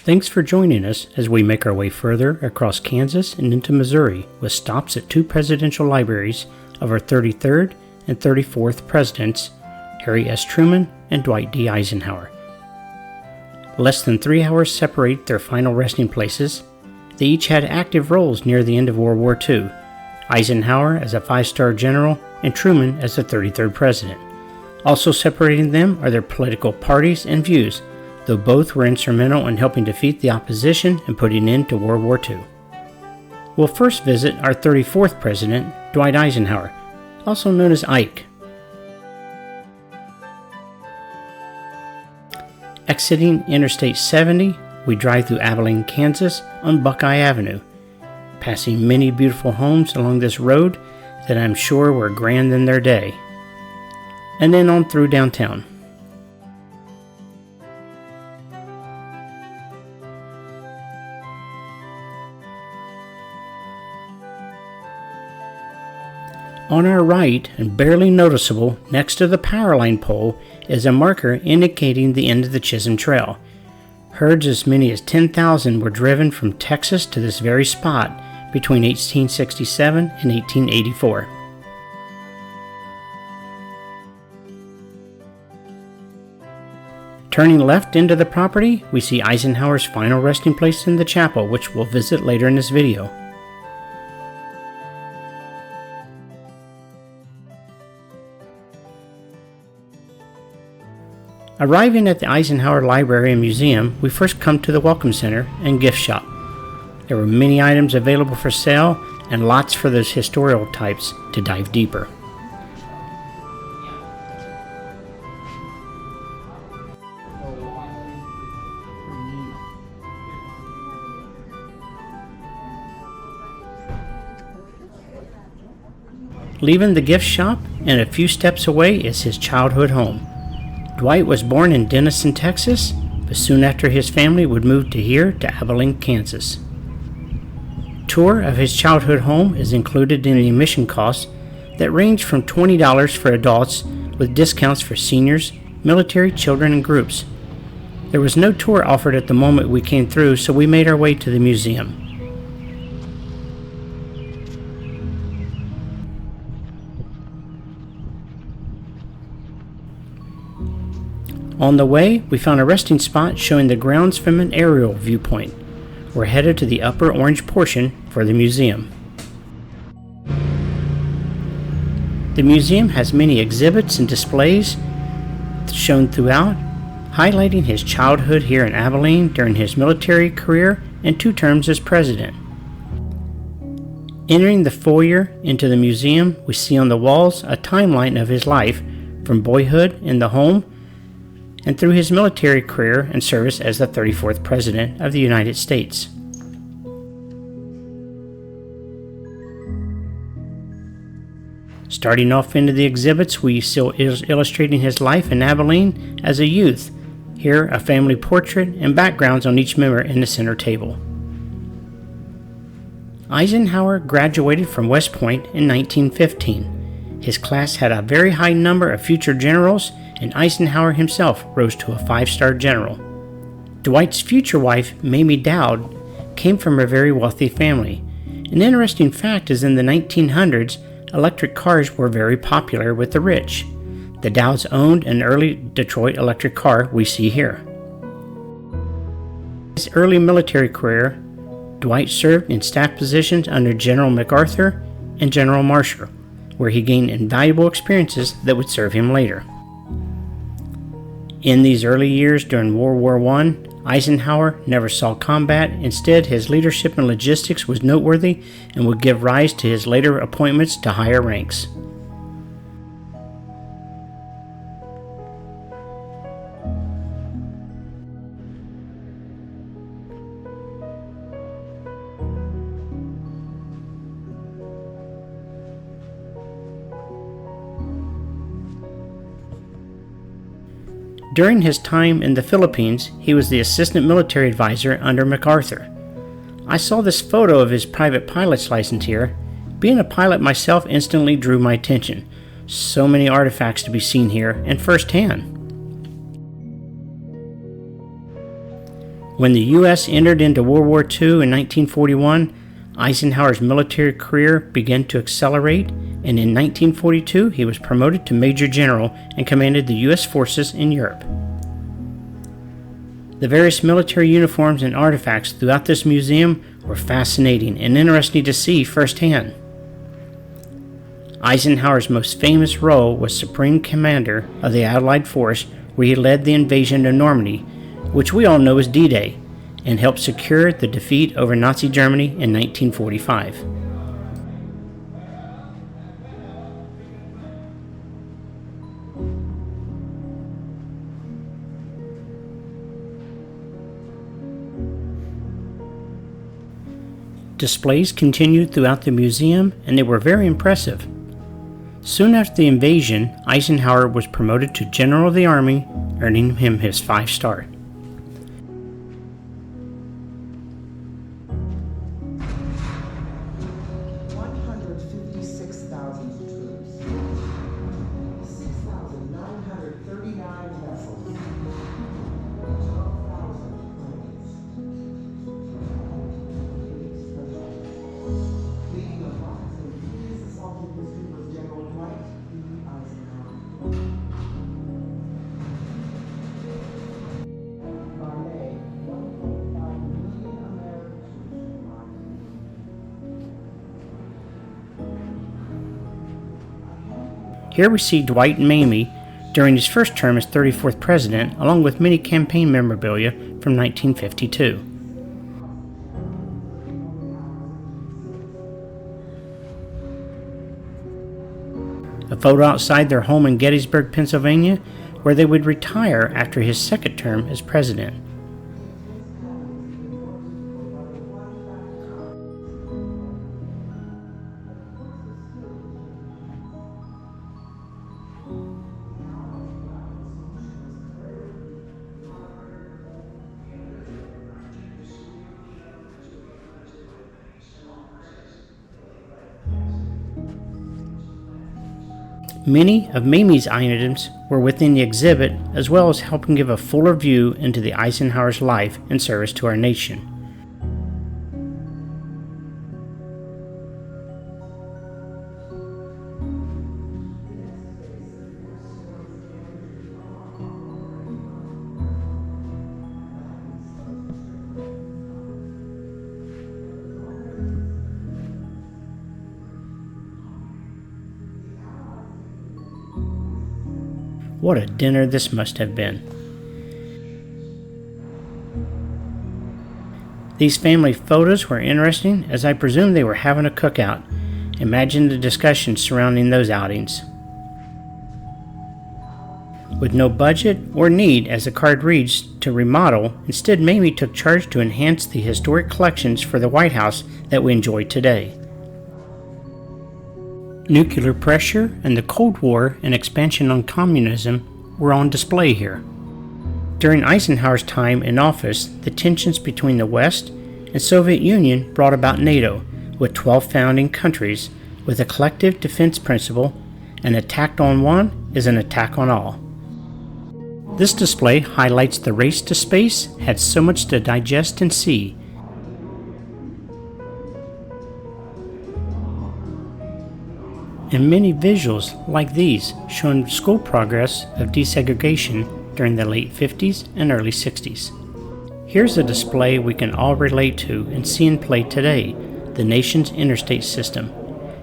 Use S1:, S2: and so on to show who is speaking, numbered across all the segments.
S1: Thanks for joining us as we make our way further across Kansas and into Missouri with stops at two presidential libraries of our 33rd and 34th presidents, Harry S. Truman and Dwight D. Eisenhower. Less than 3 hours separate their final resting places. They each had active roles near the end of World War II, Eisenhower as a 5-star general and Truman as the 33rd president. Also separating them are their political parties and views, though both were instrumental in helping defeat the opposition and putting an end to World War II. We'll first visit our 34th president, Dwight Eisenhower, also known as Ike. Exiting Interstate 70, we drive through Abilene, Kansas on Buckeye Avenue, passing many beautiful homes along this road that I'm sure were grand in their day, and then on through downtown. On our right, and barely noticeable next to the power line pole, is a marker indicating the end of the Chisholm Trail. Herds as many as 10,000 were driven from Texas to this very spot between 1867 and 1884. Turning left into the property, we see Eisenhower's final resting place in the chapel, which we'll visit later in this video. Arriving at the Eisenhower Library and Museum, we first come to the Welcome Center and gift shop. There were many items available for sale and lots for those historical types to dive deeper. Leaving the gift shop and a few steps away is his childhood home. Dwight was born in Denison, Texas, but soon after his family would move to Abilene, Kansas. Tour of his childhood home is included in the admission costs that range from $20 for adults with discounts for seniors, military, children, and groups. There was no tour offered at the moment we came through, so we made our way to the museum. On the way, we found a resting spot showing the grounds from an aerial viewpoint. We're headed to the upper orange portion for the museum. The museum has many exhibits and displays shown throughout, highlighting his childhood here in Abilene during his military career and 2 terms as president. Entering the foyer into the museum, we see on the walls a timeline of his life from boyhood in the home and through his military career and service as the 34th President of the United States. Starting off into the exhibits, we see illustrating his life in Abilene as a youth. Here, a family portrait and backgrounds on each member in the center table. Eisenhower graduated from West Point in 1915. His class had a very high number of future generals, and Eisenhower himself rose to a 5-star general. Dwight's future wife, Mamie Dowd, came from a very wealthy family. An interesting fact is in the 1900s, electric cars were very popular with the rich. The Dowds owned an early Detroit electric car we see here. His early military career, Dwight served in staff positions under General MacArthur and General Marshall, where he gained invaluable experiences that would serve him later. In these early years during World War I, Eisenhower never saw combat. Instead, his leadership and logistics was noteworthy and would give rise to his later appointments to higher ranks. During his time in the Philippines, he was the assistant military advisor under MacArthur. I saw this photo of his private pilot's license here. Being a pilot myself instantly drew my attention. So many artifacts to be seen here and firsthand. When the U.S. entered into World War II in 1941, Eisenhower's military career began to accelerate, and in 1942 he was promoted to Major General and commanded the U.S. forces in Europe. The various military uniforms and artifacts throughout this museum were fascinating and interesting to see firsthand. Eisenhower's most famous role was Supreme Commander of the Allied Force, where he led the invasion of Normandy, which we all know as D-Day, and helped secure the defeat over Nazi Germany in 1945. Displays continued throughout the museum, and they were very impressive. Soon after the invasion, Eisenhower was promoted to General of the Army, earning him his 5-star. Here we see Dwight and Mamie during his first term as 34th president, along with many campaign memorabilia from 1952. A photo outside their home in Gettysburg, Pennsylvania, where they would retire after his second term as president. Many of Mamie's items were within the exhibit, as well as helping give a fuller view into the Eisenhower's life and service to our nation. What a dinner this must have been. These family photos were interesting, as I presume they were having a cookout. Imagine the discussions surrounding those outings. With no budget or need, as the card reads, to remodel, instead Mamie took charge to enhance the historic collections for the White House that we enjoy today. Nuclear pressure and the Cold War and expansion on communism were on display here. During Eisenhower's time in office, the tensions between the West and Soviet Union brought about NATO, with 12 founding countries, with a collective defense principle: an attack on one is an attack on all. This display highlights the race to space had so much to digest and see. And many visuals like these showing school progress of desegregation during the late 50s and early 60s. Here's a display we can all relate to and see in play today, the nation's interstate system.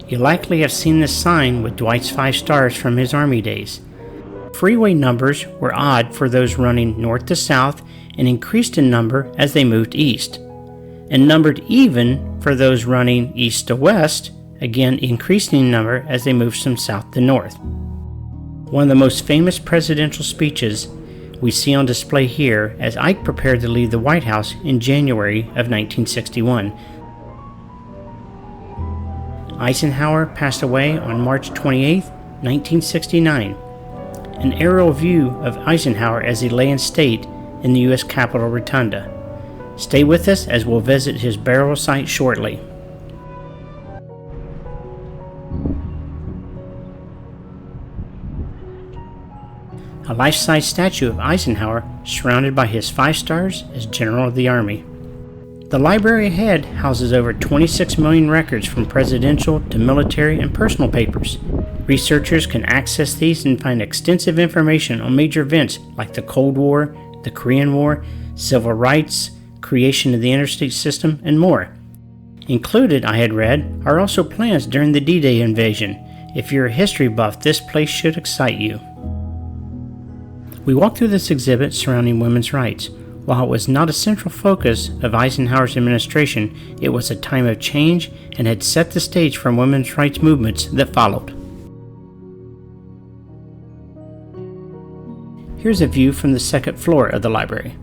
S1: You likely have seen this sign with Dwight's 5 stars from his Army days. Freeway numbers were odd for those running north to south and increased in number as they moved east, and numbered even for those running east to west, again increasing in number as they moved from south to north. One of the most famous presidential speeches we see on display here as Ike prepared to leave the White House in January of 1961. Eisenhower passed away on March 28, 1969. An aerial view of Eisenhower as he lay in state in the U.S. Capitol Rotunda. Stay with us as we'll visit his burial site shortly. a life-size statue of Eisenhower surrounded by his 5 stars as General of the Army. The library ahead houses over 26 million records from presidential to military and personal papers. Researchers can access these and find extensive information on major events like the Cold War, the Korean War, civil rights, creation of the interstate system, and more. Included, I had read, are also plans during the D-Day invasion. If you're a history buff, this place should excite you. We walked through this exhibit surrounding women's rights. While it was not a central focus of Eisenhower's administration, it was a time of change and had set the stage for women's rights movements that followed. Here's a view from the second floor of the library.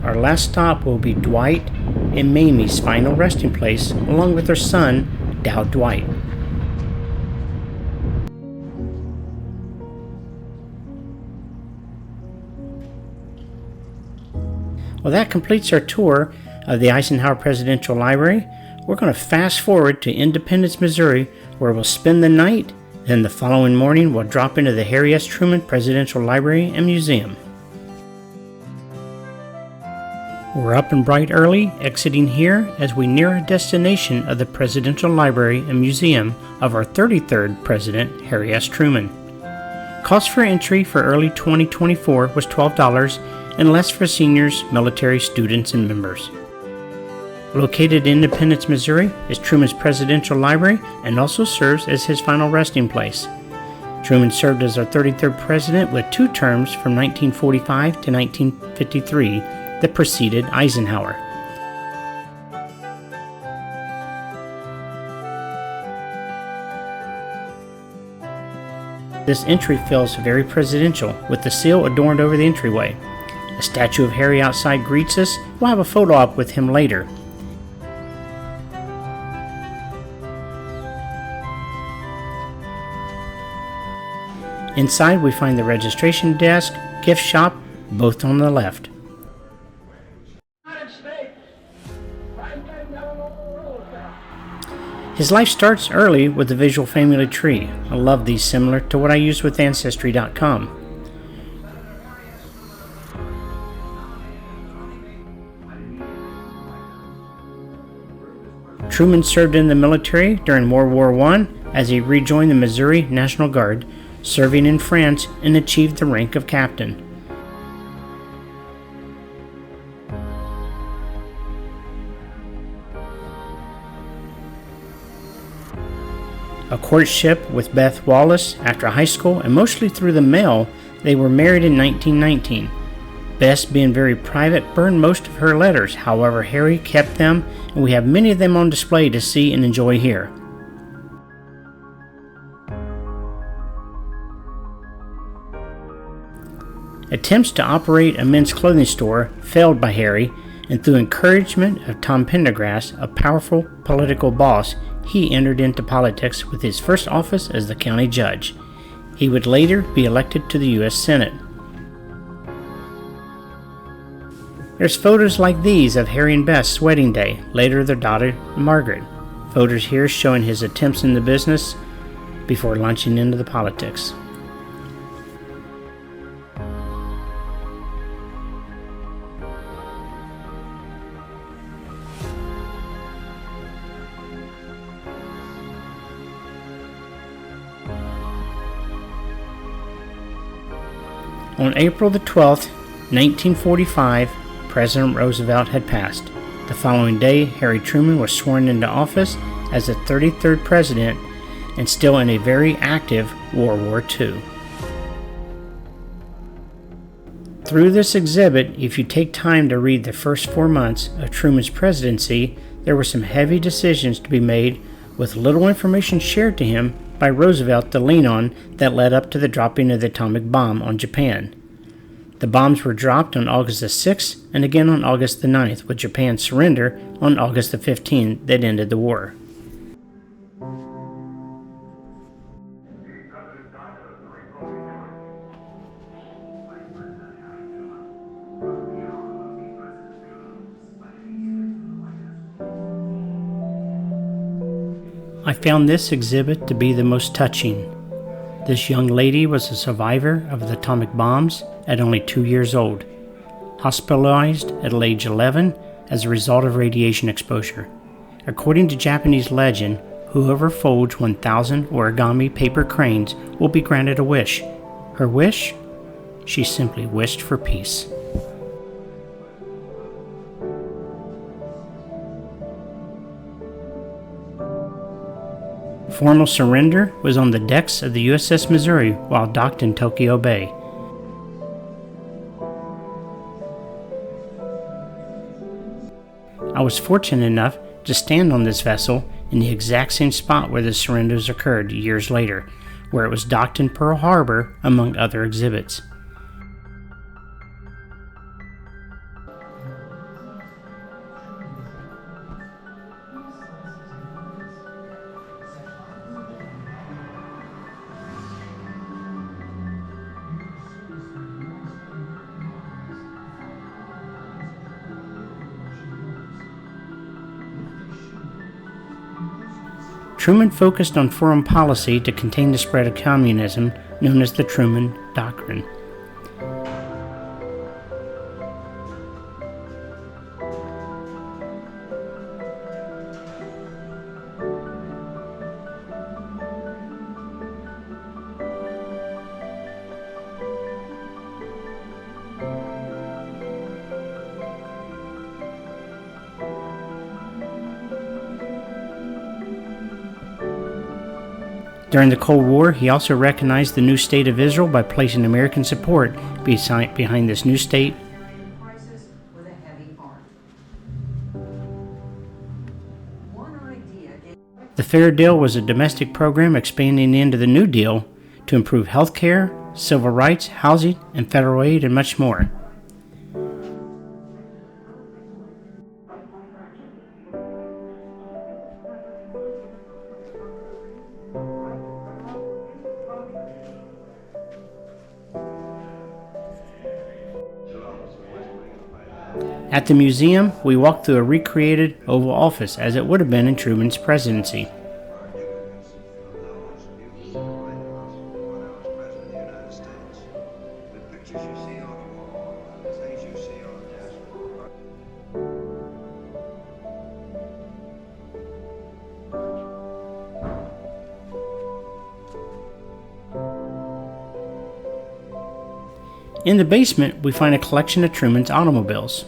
S1: Our last stop will be Dwight and Mamie's final resting place, along with their son, Dow Dwight. Well, that completes our tour of the Eisenhower Presidential Library. We're going to fast forward to Independence, Missouri, where we'll spend the night. Then the following morning, we'll drop into the Harry S. Truman Presidential Library and Museum. We're up and bright early, exiting here as we near our destination of the Presidential Library and Museum of our 33rd President, Harry S. Truman. Cost for entry for early 2024 was $12 and less for seniors, military, students, and members. Located in Independence, Missouri is Truman's Presidential Library and also serves as his final resting place. Truman served as our 33rd president with 2 terms from 1945 to 1953 that preceded Eisenhower. This entry feels very presidential, with the seal adorned over the entryway. A statue of Harry outside greets us. We'll have a photo op with him later. Inside we find the registration desk, gift shop, both on the left. His life starts early with the visual family tree. I love these, similar to what I use with Ancestry.com. Truman served in the military during World War I as he rejoined the Missouri National Guard, serving in France, and achieved the rank of captain. A courtship with Beth Wallace after high school, and mostly through the mail, they were married in 1919. Beth, being very private, burned most of her letters. However, Harry kept them, and we have many of them on display to see and enjoy here. Attempts to operate a men's clothing store failed by Harry, and through encouragement of Tom Pendergrass, a powerful political boss, he entered into politics with his first office as the county judge. He would later be elected to the U.S. Senate. There's photos like these of Harry and Beth's wedding day, later their daughter Margaret. Photos here showing his attempts in the business before launching into the politics. On April the 12th, 1945, President Roosevelt had passed. The following day, Harry Truman was sworn into office as the 33rd president and still in a very active World War II. Through this exhibit, if you take time to read the first 4 months of Truman's presidency, there were some heavy decisions to be made with little information shared to him by Roosevelt to lean on that led up to the dropping of the atomic bomb on Japan. The bombs were dropped on August the 6th and again on August the 9th, with Japan's surrender on August the 15th that ended the war. I found this exhibit to be the most touching. This young lady was a survivor of the atomic bombs at only 2 years old, hospitalized at age 11 as a result of radiation exposure. According to Japanese legend, whoever folds 1,000 origami paper cranes will be granted a wish. Her wish? She simply wished for peace. Formal surrender was on the decks of the USS Missouri while docked in Tokyo Bay. I was fortunate enough to stand on this vessel in the exact same spot where the surrenders occurred years later, where it was docked in Pearl Harbor, among other exhibits. Truman focused on foreign policy to contain the spread of communism, known as the Truman Doctrine. During the Cold War, he also recognized the new state of Israel by placing American support behind this new state. The Fair Deal was a domestic program expanding into the New Deal to improve health care, civil rights, housing, and federal aid, and much more. At the museum, we walked through a recreated Oval Office as it would have been in Truman's presidency. In the basement, we find a collection of Truman's automobiles.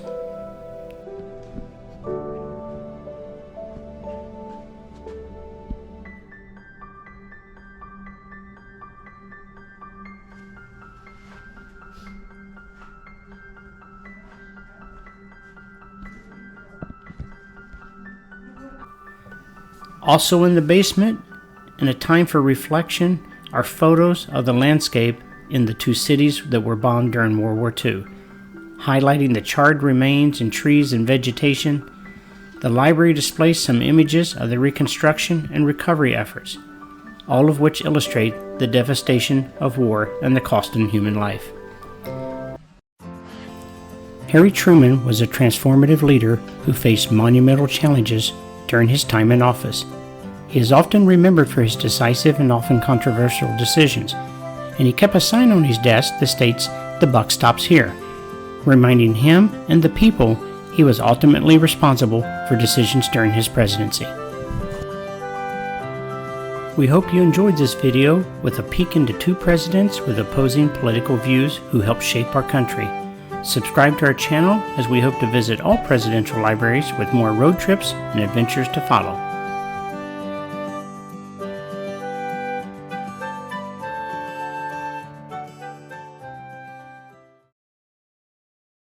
S1: Also in the basement, in a time for reflection, are photos of the landscape in the two cities that were bombed during World War II, highlighting the charred remains and trees and vegetation. The library displays some images of the reconstruction and recovery efforts, all of which illustrate the devastation of war and the cost in human life. Harry Truman was a transformative leader who faced monumental challenges during his time in office. He is often remembered for his decisive and often controversial decisions, and he kept a sign on his desk that states, "The buck stops here," reminding him and the people he was ultimately responsible for decisions during his presidency. We hope you enjoyed this video with a peek into two presidents with opposing political views who helped shape our country. Subscribe to our channel as we hope to visit all presidential libraries with more road trips and adventures to follow.